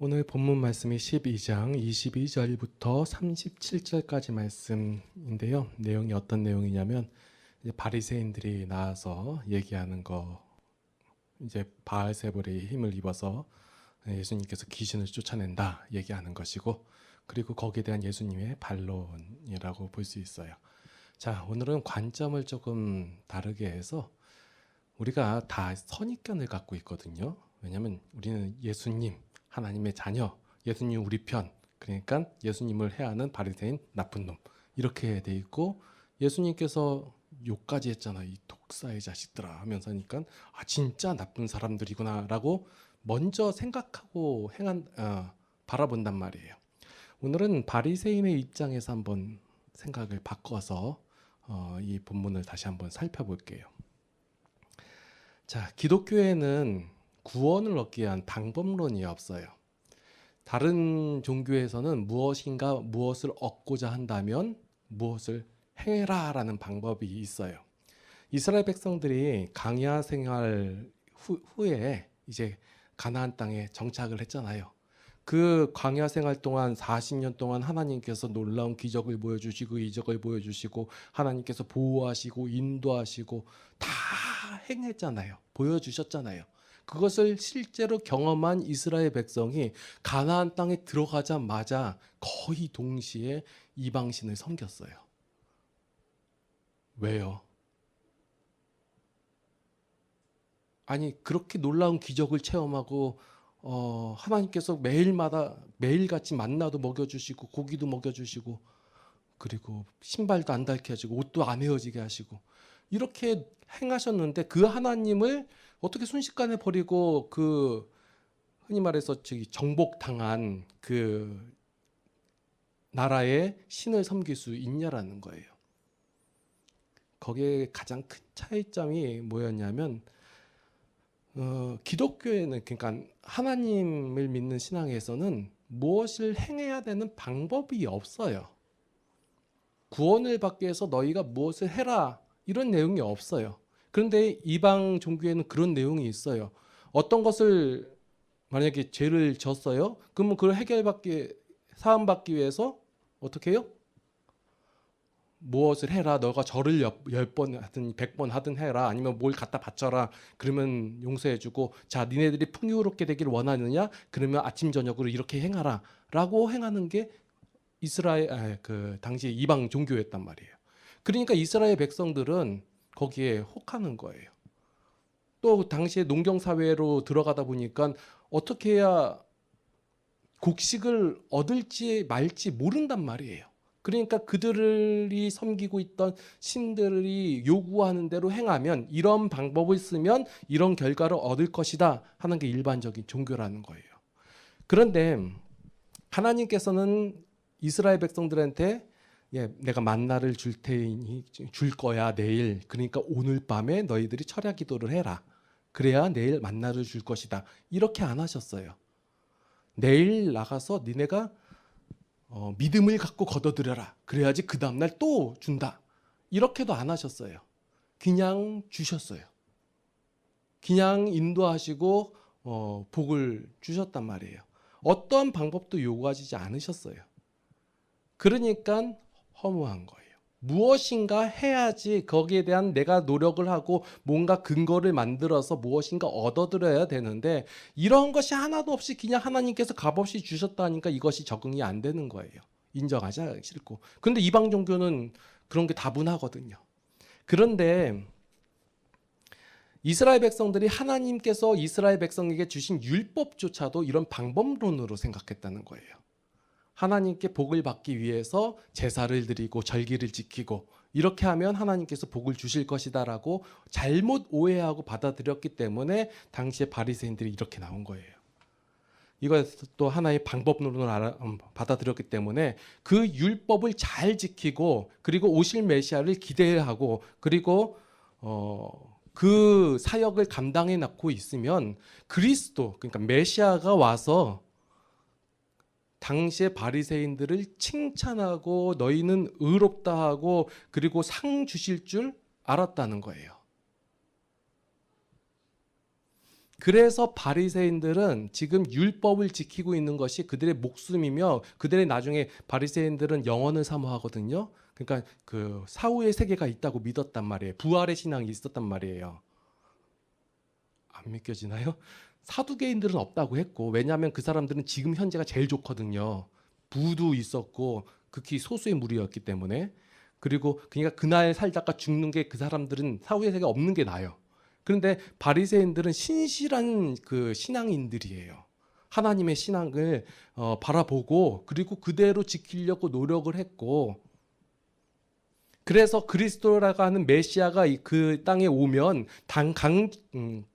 오늘 본문 말씀이 12장 22절부터 37절까지 말씀인데요. 내용이 어떤 내용이냐면 이제 바리새인들이 나와서 얘기하는 거, 이제 바알세불의 힘을 입어서 예수님께서 귀신을 쫓아낸다 얘기하는 것이고, 그리고 거기에 대한 예수님의 반론이라고 볼 수 있어요. 자, 오늘은 관점을 조금 다르게 해서 우리가 다 선입견을 갖고 있거든요. 왜냐하면 우리는 예수님, 하나님의 자녀, 예수님 우리 편, 그러니까 예수님을 해하는 바리새인 나쁜 놈, 이렇게 돼 있고, 예수님께서 욕까지 했잖아. 이 독사의 자식들아 하면서니까 진짜 나쁜 사람들이구나라고 먼저 생각하고 바라본단 말이에요. 오늘은 바리새인의 입장에서 한번 생각을 바꿔서 이 본문을 다시 한번 살펴볼게요. 자, 기독교에는 구원을 얻기 위한 방법론이 없어요. 다른 종교에서는 무엇을 얻고자 한다면 무엇을 행해라 라는 방법이 있어요. 이스라엘 백성들이 광야 생활 후에 이제 가나안 땅에 정착을 했잖아요. 그 광야 생활 동안 40년 동안 하나님께서 놀라운 기적을 보여주시고 이적을 보여주시고 하나님께서 보호하시고 인도하시고 다 행했잖아요. 보여주셨잖아요. 그것을 실제로 경험한 이스라엘 백성이 가나안 땅에 들어가자마자 거의 동시에 이방신을 섬겼어요. 왜요? 아니, 그렇게 놀라운 기적을 체험하고 하나님께서 매일같이 만나도 먹여주시고 고기도 먹여주시고, 그리고 신발도 안 닳게 하시고 옷도 안 헤어지게 하시고 이렇게 행하셨는데, 그 하나님을 어떻게 순식간에 버리고 그 흔히 말해서 정복당한 그 나라의 신을 섬길 수 있냐라는 거예요. 거기에 가장 큰 차이점이 뭐였냐면, 기독교에는, 그러니까 하나님을 믿는 신앙에서는 무엇을 행해야 되는 방법이 없어요. 구원을 받기 위해서 너희가 무엇을 해라 이런 내용이 없어요. 그런데 이방 종교에는 그런 내용이 있어요. 어떤 것을 만약에 죄를 졌어요. 그러면 그걸 사함받기 위해서 어떻게 해요? 무엇을 해라. 너가 절을 10번 하든 100번 하든 해라. 아니면 뭘 갖다 바쳐라. 그러면 용서해주고, 자, 니네들이 풍요롭게 되길 원하느냐? 그러면 아침 저녁으로 이렇게 행하라 라고 행하는 게 그 당시 이방 종교였단 말이에요. 그러니까 이스라엘 백성들은 거기에 혹하는 거예요. 또 당시에 농경 사회로 들어가다 보니까 어떻게 해야 곡식을 얻을지 말지 모른단 말이에요. 그러니까 그들이 섬기고 있던 신들이 요구하는 대로 행하면, 이런 방법을 쓰면 이런 결과를 얻을 것이다 하는 게 일반적인 종교라는 거예요. 그런데 하나님께서는 이스라엘 백성들한테 내가 만나를 줄 거야 내일. 그러니까 오늘 밤에 너희들이 철야 기도를 해라. 그래야 내일 만나를 줄 것이다. 이렇게 안 하셨어요. 내일 나가서 니네가 믿음을 갖고 걷어들여라. 그래야지 그 다음날 또 준다. 이렇게도 안 하셨어요. 그냥 주셨어요. 그냥 인도하시고 복을 주셨단 말이에요. 어떠한 방법도 요구하시지 않으셨어요. 그러니까 허무한 거예요. 무엇인가 해야지 거기에 대한 내가 노력을 하고 뭔가 근거를 만들어서 무엇인가 얻어들여야 되는데, 이런 것이 하나도 없이 그냥 하나님께서 값없이 주셨다니까 이것이 적응이 안 되는 거예요. 인정하지 싫고. 그런데 이방 종교는 그런 게 다분하거든요. 그런데 이스라엘 백성들이 하나님께서 이스라엘 백성에게 주신 율법조차도 이런 방법론으로 생각했다는 거예요. 하나님께 복을 받기 위해서 제사를 드리고 절기를 지키고 이렇게 하면 하나님께서 복을 주실 것이다라고 잘못 오해하고 받아들였기 때문에 당시에 바리새인들이 이렇게 나온 거예요. 이것을 또 하나의 방법론으로 받아들였기 때문에 그 율법을 잘 지키고, 그리고 오실 메시아를 기대하고, 그리고 그 사역을 감당해 놓고 있으면 그리스도, 그러니까 메시아가 와서 당시의 바리새인들을 칭찬하고 너희는 의롭다 하고 그리고 상 주실 줄 알았다는 거예요. 그래서 바리새인들은 지금 율법을 지키고 있는 것이 그들의 목숨이며, 그들의 나중에 바리새인들은 영원을 사모하거든요. 그러니까 그 사후의 세계가 있다고 믿었단 말이에요. 부활의 신앙이 있었단 말이에요. 안 믿겨지나요? 사두개인들은 없다고 했고, 왜냐하면 그 사람들은 지금 현재가 제일 좋거든요. 부도 있었고 극히 소수의 무리였기 때문에. 그리고 그러니까 그날 살다가 죽는 게, 그 사람들은 사후의 세계가 없는 게 나아요. 그런데 바리새인들은 신실한 그 신앙인들이에요. 하나님의 신앙을 바라보고 그리고 그대로 지키려고 노력을 했고, 그래서 그리스도라고 하는 메시아가 그 땅에 오면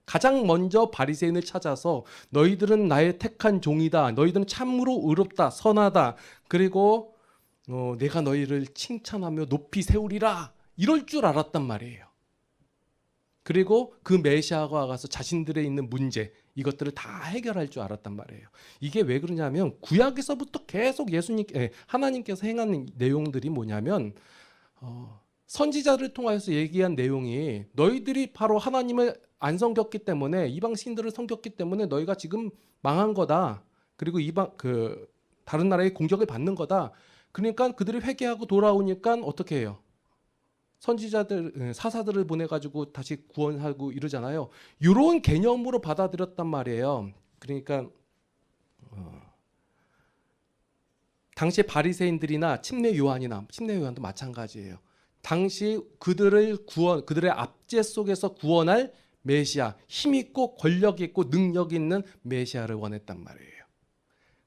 가장 먼저 바리새인을 찾아서 너희들은 나의 택한 종이다. 너희들은 참으로 의롭다, 선하다. 그리고 내가 너희를 칭찬하며 높이 세우리라. 이럴 줄 알았단 말이에요. 그리고 그 메시아가 와서 자신들의 있는 문제, 이것들을 다 해결할 줄 알았단 말이에요. 이게 왜 그러냐면 구약에서부터 계속 하나님께서 행하는 내용들이 뭐냐면 선지자를 통하여서 얘기한 내용이, 너희들이 바로 하나님을 안 섬겼기 때문에, 이방 신들을 섬겼기 때문에 너희가 지금 망한 거다. 그리고 다른 나라의 공격을 받는 거다. 그러니까 그들이 회개하고 돌아오니까 어떻게 해요? 선지자들, 사사들을 보내가지고 다시 구원하고 이러잖아요. 이런 개념으로 받아들였단 말이에요. 그러니까 당시 바리새인들이나 침례 요한도 마찬가지예요. 당시 그들의 압제 속에서 구원할 메시아, 힘 있고 권력 있고 능력 있는 메시아를 원했단 말이에요.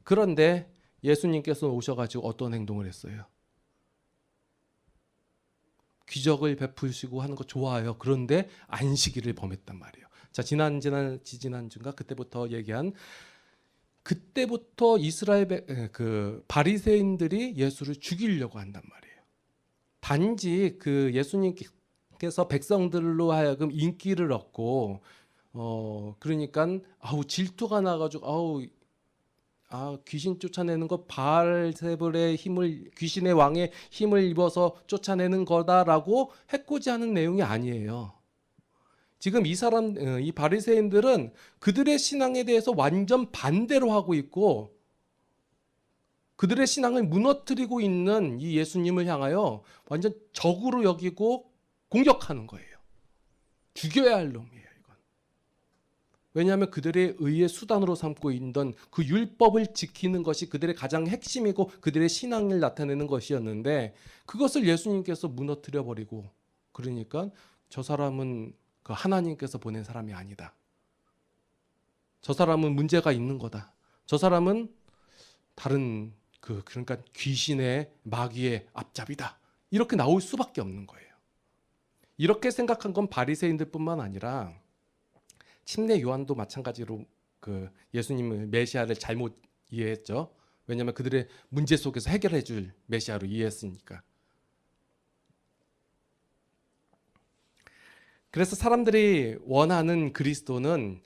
그런데 예수님께서 오셔가지고 어떤 행동을 했어요? 기적을 베푸시고 하는 거 좋아요. 그런데 안식일을 범했단 말이에요. 자, 지난주인가 그때부터 얘기한, 그때부터 이스라엘 바리새인들이 예수를 죽이려고 한단 말이에요. 단지 그 예수님께서 백성들로 하여금 인기를 얻고 그러니까 질투가 나가지고 귀신 쫓아내는 거 바알세불의 힘을, 귀신의 왕의 힘을 입어서 쫓아내는 거다라고 해코지 하는 내용이 아니에요. 지금 이 바리새인들은 그들의 신앙에 대해서 완전 반대로 하고 있고, 그들의 신앙을 무너뜨리고 있는 이 예수님을 향하여 완전 적으로 여기고 공격하는 거예요. 죽여야 할 놈이에요, 이건. 왜냐하면 그들의 의의 수단으로 삼고 있던 그 율법을 지키는 것이 그들의 가장 핵심이고 그들의 신앙을 나타내는 것이었는데, 그것을 예수님께서 무너뜨려 버리고, 그러니까 저 사람은 그 하나님께서 보낸 사람이 아니다. 저 사람은 문제가 있는 거다. 저 사람은 다른 그러니까 귀신의, 마귀의 앞잡이다. 이렇게 나올 수밖에 없는 거예요. 이렇게 생각한 건 바리새인들뿐만 아니라 침례 요한도 마찬가지로 그 예수님을 메시아를 잘못 이해했죠. 왜냐하면 그들의 문제 속에서 해결해 줄 메시아로 이해했으니까. 그래서 사람들이 원하는 그리스도는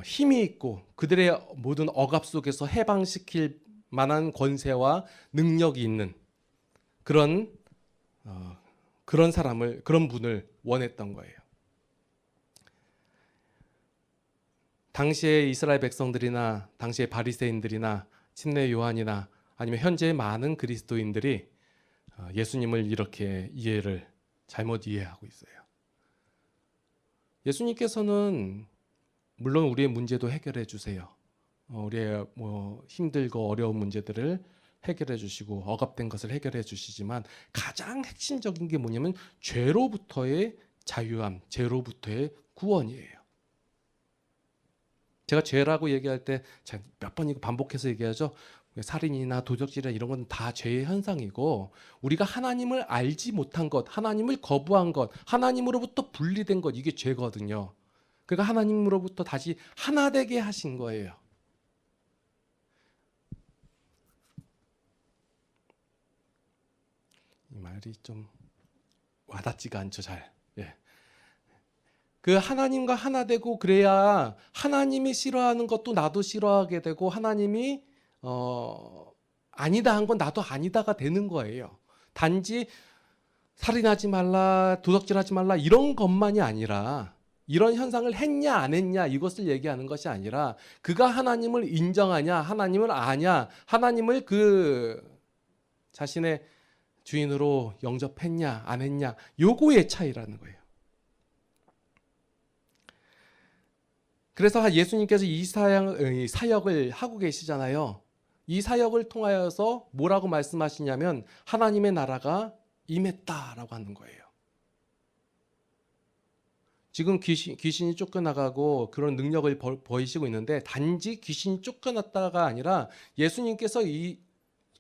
힘이 있고 그들의 모든 억압 속에서 해방시킬 만한 권세와 능력이 있는 그런 사람을, 그런 분을 원했던 거예요. 당시의 이스라엘 백성들이나 당시의 바리새인들이나 침례 요한이나 아니면 현재의 많은 그리스도인들이 예수님을 이렇게 잘못 이해하고 있어요. 예수님께서는 물론 우리의 문제도 해결해 주세요. 우리의 힘들고 어려운 문제들을 해결해 주시고 억압된 것을 해결해 주시지만, 가장 핵심적인 게 뭐냐면 죄로부터의 자유함, 죄로부터의 구원이에요. 제가 죄라고 얘기할 때 몇 번 이거 반복해서 얘기하죠. 살인이나 도적질이나 이런 건 다 죄의 현상이고, 우리가 하나님을 알지 못한 것, 하나님을 거부한 것, 하나님으로부터 분리된 것, 이게 죄거든요. 그러니까 하나님으로부터 다시 하나 되게 하신 거예요. 이 말이 좀 와닿지가 않죠, 잘. 예. 그 하나님과 하나 되고 그래야 하나님이 싫어하는 것도 나도 싫어하게 되고, 하나님이 아니다 한 건 나도 아니다가 되는 거예요. 단지 살인하지 말라, 도둑질하지 말라 이런 것만이 아니라 이런 현상을 했냐 안 했냐 이것을 얘기하는 것이 아니라 그가 하나님을 인정하냐 하나님을 아냐 하나님을 그 자신의 주인으로 영접했냐 안 했냐 요거의 차이라는 거예요. 그래서 예수님께서 이 사역을 하고 계시잖아요. 이 사역을 통하여서 뭐라고 말씀하시냐면 하나님의 나라가 임했다라고 하는 거예요. 지금 귀신이 쫓겨나가고 그런 능력을 보이시고 있는데 단지 귀신이 쫓겨났다가 아니라 예수님께서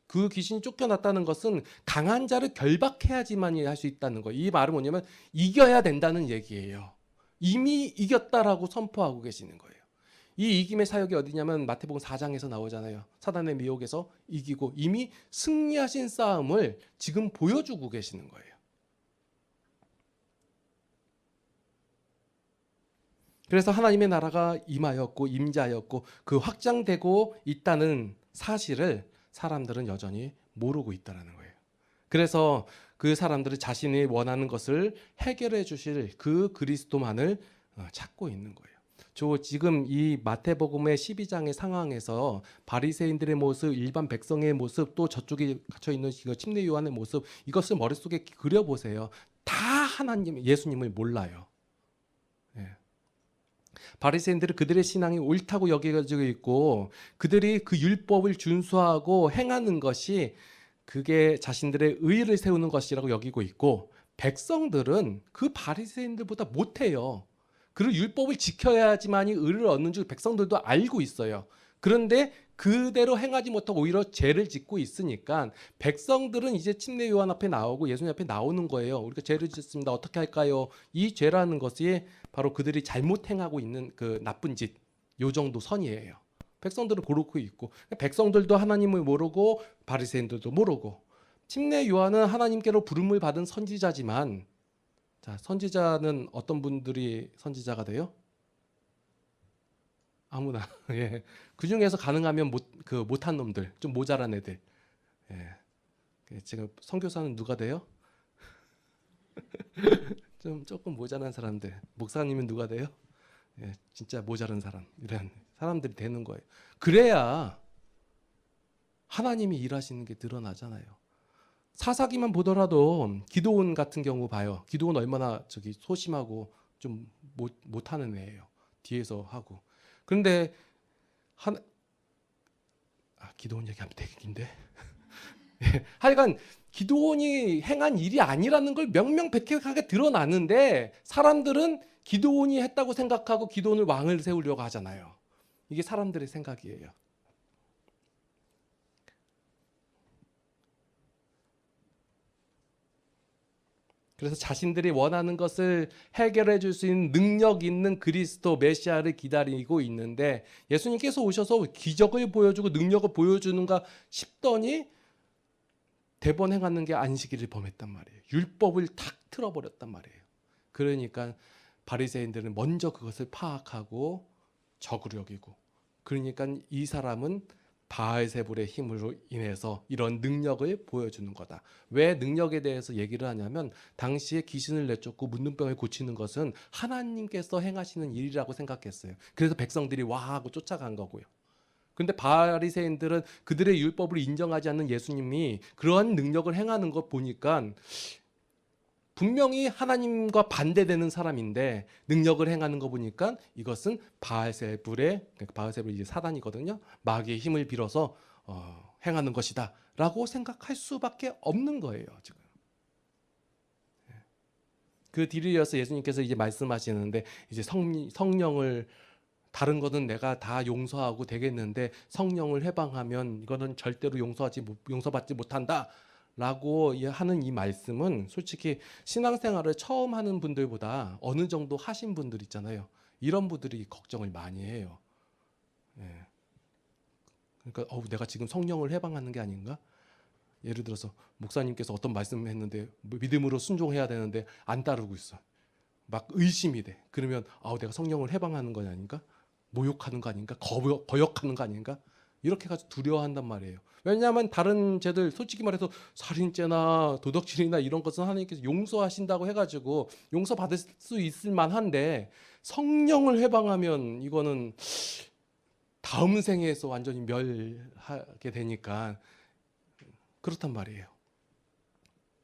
그 귀신이 쫓겨났다는 것은 강한 자를 결박해야지만 할 수 있다는 거예요. 이 말은 뭐냐면 이겨야 된다는 얘기예요. 이미 이겼다라고 선포하고 계시는 거예요. 이 이김의 사역이 어디냐면 마태복음 4장에서 나오잖아요. 사단의 미혹에서 이기고 이미 승리하신 싸움을 지금 보여주고 계시는 거예요. 그래서 하나님의 나라가 임하였고 임자였고 그 확장되고 있다는 사실을 사람들은 여전히 모르고 있다는 거예요. 그래서 그 사람들은 자신이 원하는 것을 해결해 주실 그 그리스도만을 찾고 있는 거예요. 지금 이 마태복음의 12장의 상황에서 바리새인들의 모습, 일반 백성의 모습, 또 저쪽에 갇혀 있는 침례 요한의 모습, 이것을 머릿속에 그려보세요. 다 하나님, 예수님을 몰라요. 예. 바리새인들은 그들의 신앙이 옳다고 여겨지고 있고 그들이 그 율법을 준수하고 행하는 것이 그게 자신들의 의를 세우는 것이라고 여기고 있고 백성들은 그 바리새인들보다 못해요. 그리고 율법을 지켜야지만이 의를 얻는 줄 백성들도 알고 있어요. 그런데 그대로 행하지 못하고 오히려 죄를 짓고 있으니까 백성들은 이제 침례 요한 앞에 나오고 예수님 앞에 나오는 거예요. 우리가 죄를 짓습니다. 어떻게 할까요? 이 죄라는 것이 바로 그들이 잘못 행하고 있는 그 나쁜 짓, 요 정도 선이에요. 백성들은 그렇고 있고 백성들도 하나님을 모르고 바리새인들도 모르고 침례 요한은 하나님께로 부름을 받은 선지자지만 자, 선지자는 어떤 분들이 선지자가 돼요? 아무나. 예. 그 중에서 가능하면 못한 놈들, 좀 모자란 애들. 예. 지금 선교사는 누가 돼요? 조금 모자란 사람들. 목사님은 누가 돼요? 예, 진짜 모자란 사람. 이런 사람들이 되는 거예요. 그래야 하나님이 일하시는 게 드러나잖아요. 사사기만 보더라도 기드온 같은 경우 봐요. 기드온 얼마나 소심하고 좀 못하는 애예요. 뒤에서 하고. 그런데 기드온 얘기하면 되게 긴데. 하여간 기드온이 행한 일이 아니라는 걸 명명백백하게 드러나는데 사람들은 기드온이 했다고 생각하고 기드온을 왕을 세우려고 하잖아요. 이게 사람들의 생각이에요. 그래서 자신들이 원하는 것을 해결해 줄 수 있는 능력 있는 그리스도 메시아를 기다리고 있는데 예수님께서 오셔서 기적을 보여주고 능력을 보여주는가 싶더니 대번 행하는 게 안식일을 범했단 말이에요. 율법을 탁 틀어버렸단 말이에요. 그러니까 바리새인들은 먼저 그것을 파악하고 적으로 여기고 그러니까 이 사람은 바알세불의 힘으로 인해서 이런 능력을 보여주는 거다. 왜 능력에 대해서 얘기를 하냐면 당시에 귀신을 내쫓고 문둥병을 고치는 것은 하나님께서 행하시는 일이라고 생각했어요. 그래서 백성들이 와 하고 쫓아간 거고요. 그런데 바리새인들은 그들의 율법을 인정하지 않는 예수님이 그러한 능력을 행하는 것 보니까 분명히 하나님과 반대되는 사람인데 능력을 행하는 거 보니까 이것은 바알세불의 바알세불이 이제 사단이거든요. 마귀의 힘을 빌어서 행하는 것이다라고 생각할 수밖에 없는 거예요. 지금 그 뒤를 이어서 예수님께서 이제 말씀하시는데 이제 성령을 다른 거는 내가 다 용서하고 되겠는데 성령을 해방하면 이거는 절대로 용서받지 못한다. 라고 하는 이 말씀은 솔직히 신앙생활을 처음 하는 분들보다 어느 정도 하신 분들 있잖아요. 이런 분들이 걱정을 많이 해요. 예. 그러니까 내가 지금 성령을 해방하는 게 아닌가? 예를 들어서 목사님께서 어떤 말씀을 했는데 믿음으로 순종해야 되는데 안 따르고 있어. 막 의심이 돼. 그러면 내가 성령을 해방하는 거 아닌가? 모욕하는 거 아닌가? 거역하는 거 아닌가? 이렇게 해가지고 두려워한단 말이에요. 왜냐하면 다른 죄들 솔직히 말해서 살인죄나 도덕질이나 이런 것은 하나님께서 용서하신다고 해가지고 용서받을 수 있을 만한데 성령을 해방하면 이거는 다음 생에서 완전히 멸하게 되니까 그렇단 말이에요.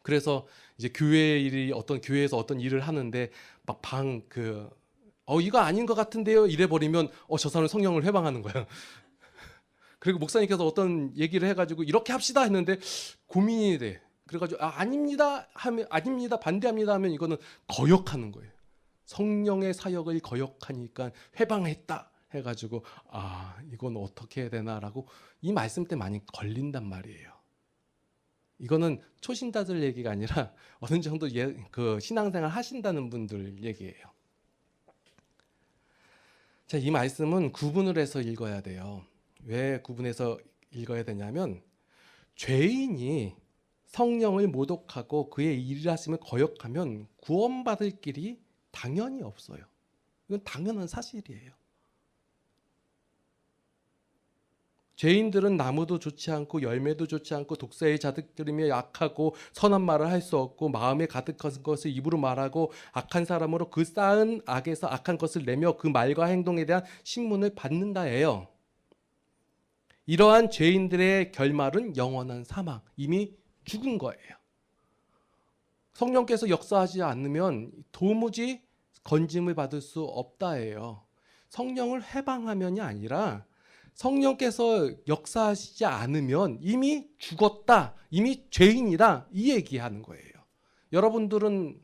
그래서 이제 교회 일이 어떤 교회에서 어떤 일을 하는데 막 이거 아닌 것 같은데요 이래 버리면 저 사람은 성령을 해방하는 거야. 그리고 목사님께서 어떤 얘기를 해가지고 이렇게 합시다 했는데 고민이 돼. 그래가지고 아닙니다 하면 아닙니다 반대합니다 하면 이거는 거역하는 거예요. 성령의 사역을 거역하니까 해방했다 해가지고 이건 어떻게 해야 되나라고 이 말씀 때 많이 걸린단 말이에요. 이거는 초신자들 얘기가 아니라 어느 정도 그 신앙생활 하신다는 분들 얘기예요. 자, 이 말씀은 구분을 해서 읽어야 돼요. 왜 구분해서 읽어야 되냐면 죄인이 성령을 모독하고 그의 일하심을 거역하면 구원받을 길이 당연히 없어요. 이건 당연한 사실이에요. 죄인들은 나무도 좋지 않고 열매도 좋지 않고 독사에 자득들이며 약하고 선한 말을 할 수 없고 마음에 가득한 것을 입으로 말하고 악한 사람으로 그 쌓은 악에서 악한 것을 내며 그 말과 행동에 대한 신문을 받는다예요. 이러한 죄인들의 결말은 영원한 사망, 이미 죽은 거예요. 성령께서 역사하지 않으면 도무지 건짐을 받을 수 없다예요. 성령을 해방하면이 아니라 성령께서 역사하시지 않으면 이미 죽었다, 이미 죄인이다 이 얘기하는 거예요. 여러분들은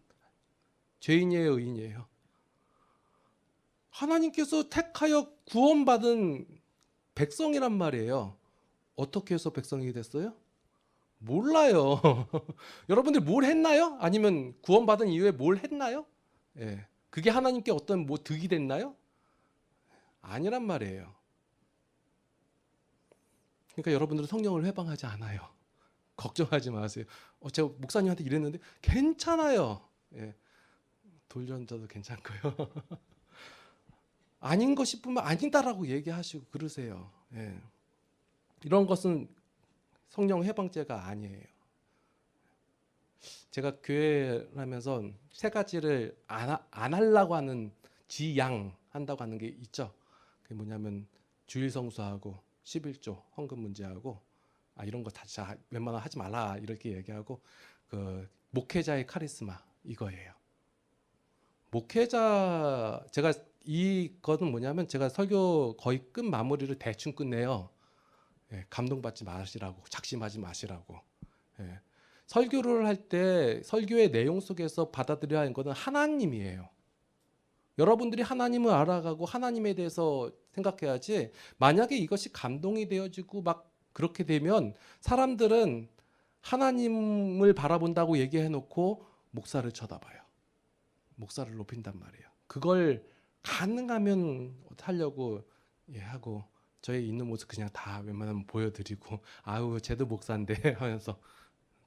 죄인이에요, 의인이에요? 하나님께서 택하여 구원받은 백성이란 말이에요. 어떻게 해서 백성이 됐어요? 몰라요. 여러분들 뭘 했나요? 아니면 구원받은 이후에 뭘 했나요? 예. 그게 하나님께 어떤 득이 됐나요? 아니란 말이에요. 그러니까 여러분들은 성령을 해방하지 않아요. 걱정하지 마세요. 제가 목사님한테 이랬는데 괜찮아요. 예. 돌전자도 괜찮고요. 아닌 거 싶으면 아니다라고 얘기하시고 그러세요. 예. 이런 것은 성령 해방죄가 아니에요. 제가 교회를 하면서 세 가지를 안 하려고 하는 지양 한다고 하는 게 있죠. 그게 뭐냐면 주일 성수하고 11조 헌금 문제하고 이런 거 다 웬만하면 하지 말라 이렇게 얘기하고 그 목회자의 카리스마 이거예요. 목회자 제가 이거는 뭐냐면 제가 설교 거의 끝 마무리를 대충 끝내요. 예, 감동받지 마시라고 작심하지 마시라고. 예. 설교를 할 때 설교의 내용 속에서 받아들여야 하는 것은 하나님이에요. 여러분들이 하나님을 알아가고 하나님에 대해서 생각해야지 만약에 이것이 감동이 되어지고 막 그렇게 되면 사람들은 하나님을 바라본다고 얘기해놓고 목사를 쳐다봐요. 목사를 높인단 말이에요. 그걸 가능하면 하려고 하고 저희 있는 모습 그냥 다 웬만하면 보여드리고 아유 쟤도 목사인데 하면서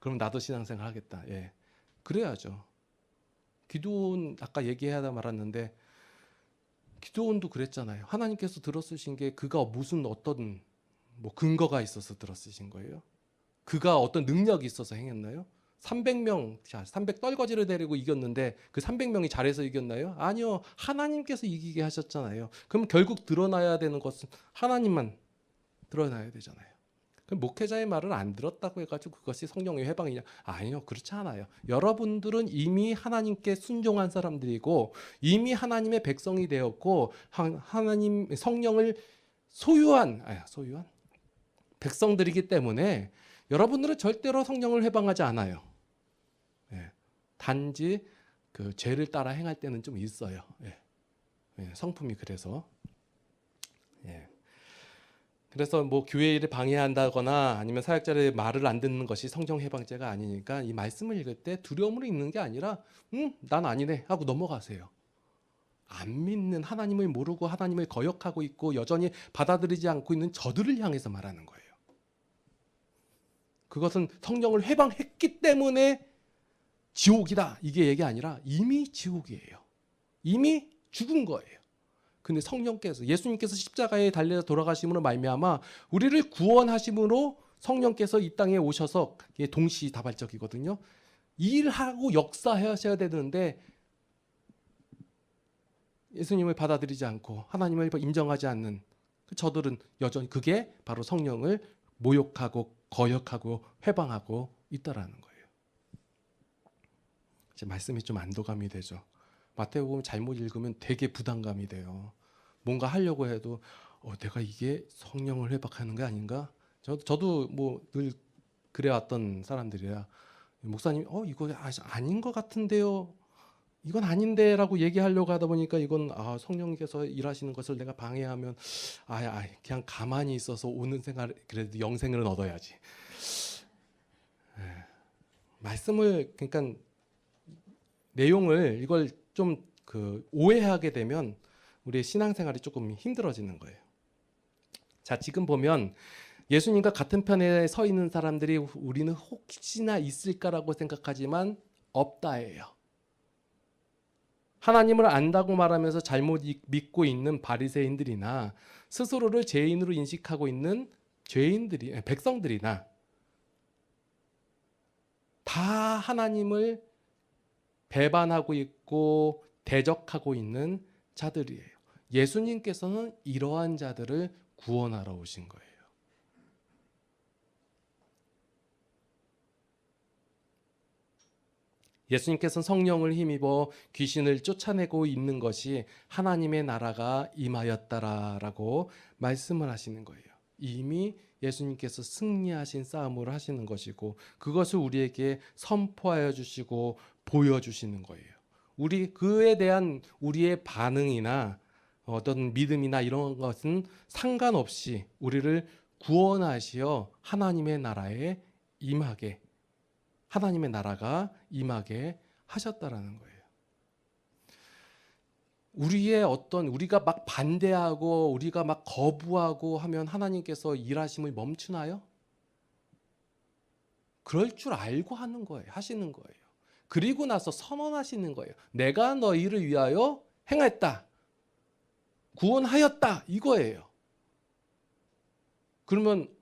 그럼 나도 신앙생활 하겠다. 예, 그래야죠. 기도원 아까 얘기하다 말았는데 기도원도 그랬잖아요. 하나님께서 들어쓰신 게 그가 무슨 어떤 근거가 있어서 들어쓰신 거예요? 그가 어떤 능력이 있어서 행했나요? 300명, 300 떨거지를 데리고 이겼는데 그 300명이 잘해서 이겼나요? 아니요. 하나님께서 이기게 하셨잖아요. 그럼 결국 드러나야 되는 것은 하나님만 드러나야 되잖아요. 그럼 목회자의 말을 안 들었다고 해가지고 그것이 성령의 해방이냐? 아니요. 그렇지 않아요. 여러분들은 이미 하나님께 순종한 사람들이고 이미 하나님의 백성이 되었고 하나님 성령을 소유한 백성들이기 때문에 여러분들은 절대로 성령을 해방하지 않아요. 예, 단지 그 죄를 따라 행할 때는 좀 있어요. 예, 성품이 그래서. 예. 그래서 교회 일을 방해한다거나 아니면 사역자의 말을 안 듣는 것이 성령 해방죄가 아니니까 이 말씀을 읽을 때 두려움으로 읽는 게 아니라 난 아니네 하고 넘어가세요. 안 믿는 하나님을 모르고 하나님을 거역하고 있고 여전히 받아들이지 않고 있는 저들을 향해서 말하는 거예요. 그것은 성령을 해방했기 때문에 지옥이다 이게 얘기 아니라 이미 지옥이에요. 이미 죽은 거예요. 근데 성령께서 예수님께서 십자가에 달려 돌아가심으로 말미암아 우리를 구원하심으로 성령께서 이 땅에 오셔서 동시다발적이거든요. 일하고 역사하셔야 되는데 예수님을 받아들이지 않고 하나님을 인정하지 않는 저들은 여전히 그게 바로 성령을 모욕하고 거역하고 회방하고 있다라는 거예요. 이제 말씀이 좀 안도감이 되죠. 마태복음 잘못 읽으면 되게 부담감이 돼요. 뭔가 하려고 해도 내가 이게 성령을 회복하는 게 아닌가? 저도 뭐 늘 그래왔던 사람들이라 목사님 이거 아닌 것 같은데요. 이건 아닌데라고 얘기하려고 하다 보니까 이건 성령께서 일하시는 것을 내가 방해하면 그냥 가만히 있어서 오는 생활 그래도 영생을 얻어야지. 말씀을 그러니까 내용을 이걸 좀 오해하게 되면 우리의 신앙생활이 조금 힘들어지는 거예요. 자, 지금 보면 예수님과 같은 편에 서 있는 사람들이 우리는 혹시나 있을까라고 생각하지만 없다예요. 하나님을 안다고 말하면서 잘못 믿고 있는 바리새인들이나 스스로를 죄인으로 인식하고 있는 백성들이나 다 하나님을 배반하고 있고 대적하고 있는 자들이에요. 예수님께서는 이러한 자들을 구원하러 오신 거예요. 예수님께서는 성령을 힘입어 귀신을 쫓아내고 있는 것이 하나님의 나라가 임하였다라고 말씀을 하시는 거예요. 이미 예수님께서 승리하신 싸움을 하시는 것이고 그것을 우리에게 선포하여 주시고 보여주시는 거예요. 그에 대한 우리의 반응이나 어떤 믿음이나 이런 것은 상관없이 우리를 구원하시어 하나님의 나라에 임하게 하나님의 나라가 임하게 하셨다라는 거예요. 우리가 막 반대하고 우리가 막 거부하고 하면 하나님께서 일하심을 멈추나요? 그럴 줄 알고 하시는 거예요. 그리고 나서 선언하시는 거예요. 내가 너희를 위하여 행했다. 구원하였다. 이거예요. 그러면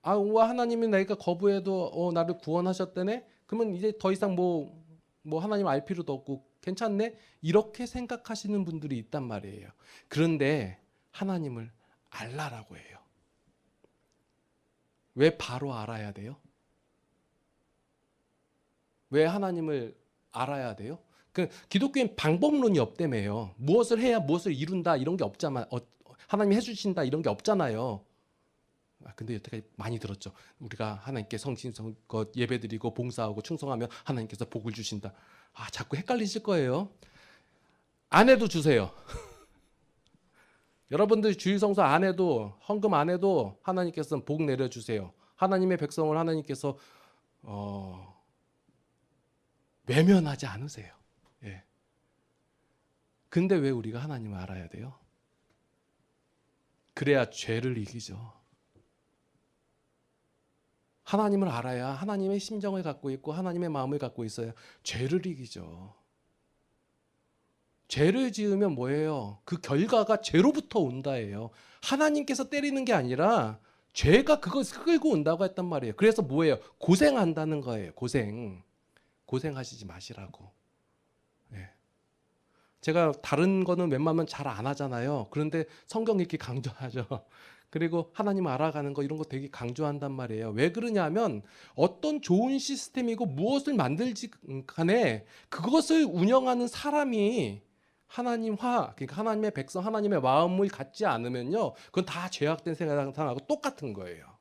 하나님이 내가 거부해도 나를 구원하셨다네? 그러면 이제 더 이상 뭐 하나님 알 필요도 없고 괜찮네? 이렇게 생각하시는 분들이 있단 말이에요. 그런데 하나님을 알라라고 해요. 왜 바로 알아야 돼요? 왜 하나님을 알아야 돼요? 기독교인 방법론이 없다며요. 무엇을 해야 무엇을 이룬다 이런 게 없잖아요. 하나님이 해주신다 이런 게 없잖아요. 근데 여태까지 많이 들었죠. 우리가 하나님께 성심성껏 예배드리고 봉사하고 충성하면 하나님께서 복을 주신다. 자꾸 헷갈리실 거예요. 안 해도 주세요. 여러분들 주일성수 안 해도 헌금 안 해도 하나님께서는 복 내려주세요. 하나님의 백성을 하나님께서 외면하지 않으세요. 예. 근데 왜 우리가 하나님을 알아야 돼요? 그래야 죄를 이기죠. 하나님을 알아야 하나님의 심정을 갖고 있고 하나님의 마음을 갖고 있어야 죄를 이기죠. 죄를 지으면 뭐예요? 그 결과가 죄로부터 온다예요. 하나님께서 때리는 게 아니라 죄가 그것을 끌고 온다고 했단 말이에요. 그래서 뭐예요? 고생한다는 거예요. 고생하시지 마시라고. 예. 제가 다른 거는 웬만하면 잘 안 하잖아요. 그런데 성경 읽기 강조하죠. 그리고 하나님 알아가는 거 이런 거 되게 강조한단 말이에요. 왜 그러냐면 어떤 좋은 시스템이고 무엇을 만들지 간에 그것을 운영하는 사람이 그러니까 하나님의 백성, 하나님의 마음을 갖지 않으면요. 그건 다 죄악된 생각하고 똑같은 거예요.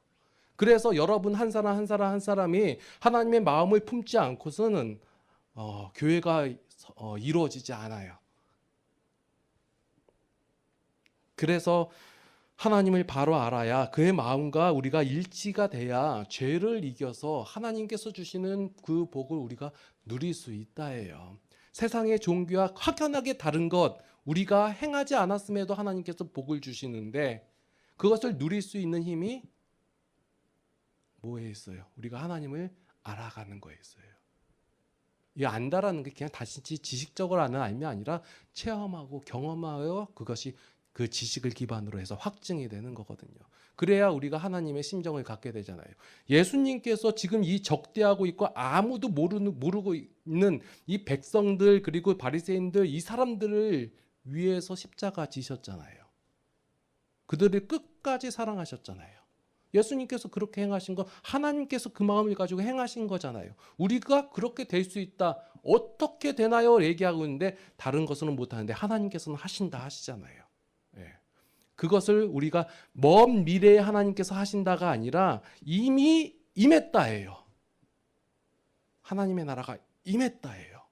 그래서 여러분 한 사람이 하나님의 마음을 품지 않고서는 교회가 이루어지지 않아요. 그래서 하나님을 바로 알아야 그의 마음과 우리가 일치가 돼야 죄를 이겨서 하나님께서 주시는 그 복을 우리가 누릴 수 있다예요. 세상의 종교와 확연하게 다른 것 우리가 행하지 않았음에도 하나님께서 복을 주시는데 그것을 누릴 수 있는 힘이 뭐에 있어요? 우리가 하나님을 알아가는 거에 있어요. 이 안다라는 게 그냥 단지 지식적으로 아는 알미 아니라 체험하고 경험하여 그것이 그 지식을 기반으로 해서 확증이 되는 거거든요. 그래야 우리가 하나님의 심정을 갖게 되잖아요. 예수님께서 지금 이 적대하고 있고 아무도 모르고 있는 이 백성들 그리고 바리새인들 이 사람들을 위해서 십자가 지셨잖아요. 그들을 끝까지 사랑하셨잖아요. 예수님께서 그렇게 행하신 거 하나님께서 그 마음을 가지고 행하신 거잖아요. 우리가 그렇게 될 수 있다. 어떻게 되나요? 얘기하고 있는데 다른 것은 못하는데 하나님께서는 하신다 하시잖아요. 예. 그것을 우리가 먼 미래에 하나님께서 하신다가 아니라 이미 임했다예요. 하나님의 나라가 임했다예요.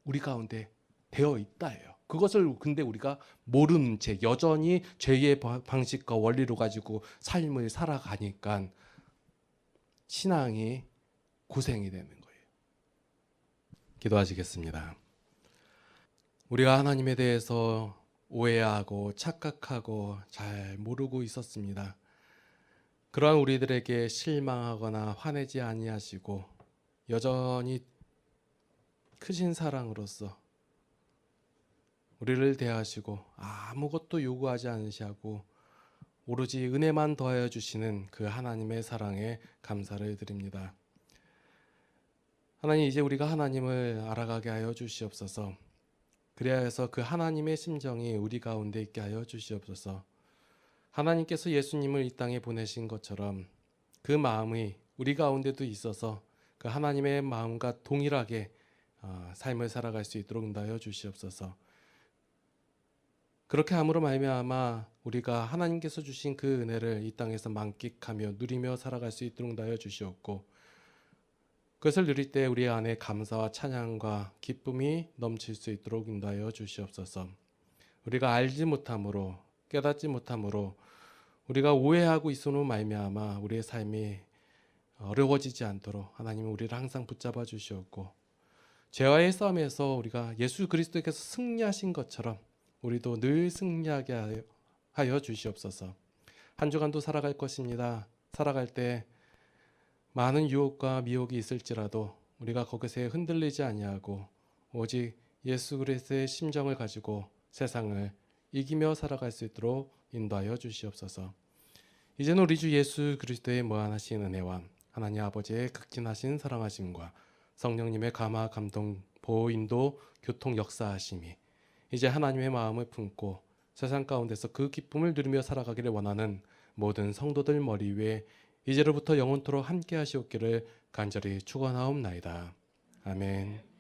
우리 가운데 되어 있다예요. 그것을 근데 우리가 모르는 채 여전히 죄의 방식과 원리로 가지고 삶을 살아가니까 신앙이 고생이 되는 거예요. 기도하시겠습니다. 우리가 하나님에 대해서 오해하고 착각하고 잘 모르고 있었습니다. 그러한 우리들에게 실망하거나 화내지 아니하시고 여전히 크신 사랑으로서 우리를 대하시고 아무것도 요구하지 않으시고 오로지 은혜만 더하여 주시는 그 하나님의 사랑에 감사를 드립니다. 하나님, 이제 우리가 하나님을 알아가게 하여 주시옵소서. 그래야 해서 그 하나님의 심정이 우리 가운데 있게 하여 주시옵소서. 하나님께서 예수님을 이 땅에 보내신 것처럼 그 마음이 우리 가운데도 있어서 그 하나님의 마음과 동일하게 삶을 살아갈 수 있도록 인도하여 주시옵소서. 그렇게 함으로 말미암아 우리가 하나님께서 주신 그 은혜를 이 땅에서 만끽하며 누리며 살아갈 수 있도록 인도하여 주시옵고 그것을 누릴 때 우리 안에 감사와 찬양과 기쁨이 넘칠 수 있도록 인도하여 주시옵소서. 우리가 알지 못함으로 깨닫지 못함으로 우리가 오해하고 있으므로 말미암아 우리의 삶이 어려워지지 않도록 하나님은 우리를 항상 붙잡아 주시옵고 죄와의 싸움에서 우리가 예수 그리스도께서 승리하신 것처럼 우리도 늘 승리하게 하여 주시옵소서. 한 주간도 살아갈 것입니다. 살아갈 때 많은 유혹과 미혹이 있을지라도 우리가 거기서 흔들리지 아니하고 오직 예수 그리스도의 심정을 가지고 세상을 이기며 살아갈 수 있도록 인도하여 주시옵소서. 이제는 우리 주 예수 그리스도의 무한하신 은혜와 하나님 아버지의 극진하신 사랑하심과 성령님의 감화 감동 보호 인도 교통 역사하심이 이제 하나님의 마음을 품고 세상 가운데서 그 기쁨을 누리며 살아가기를 원하는 모든 성도들 머리 위에 이제로부터 영원토록 함께 하시옵기를 간절히 축원하옵나이다. 아멘.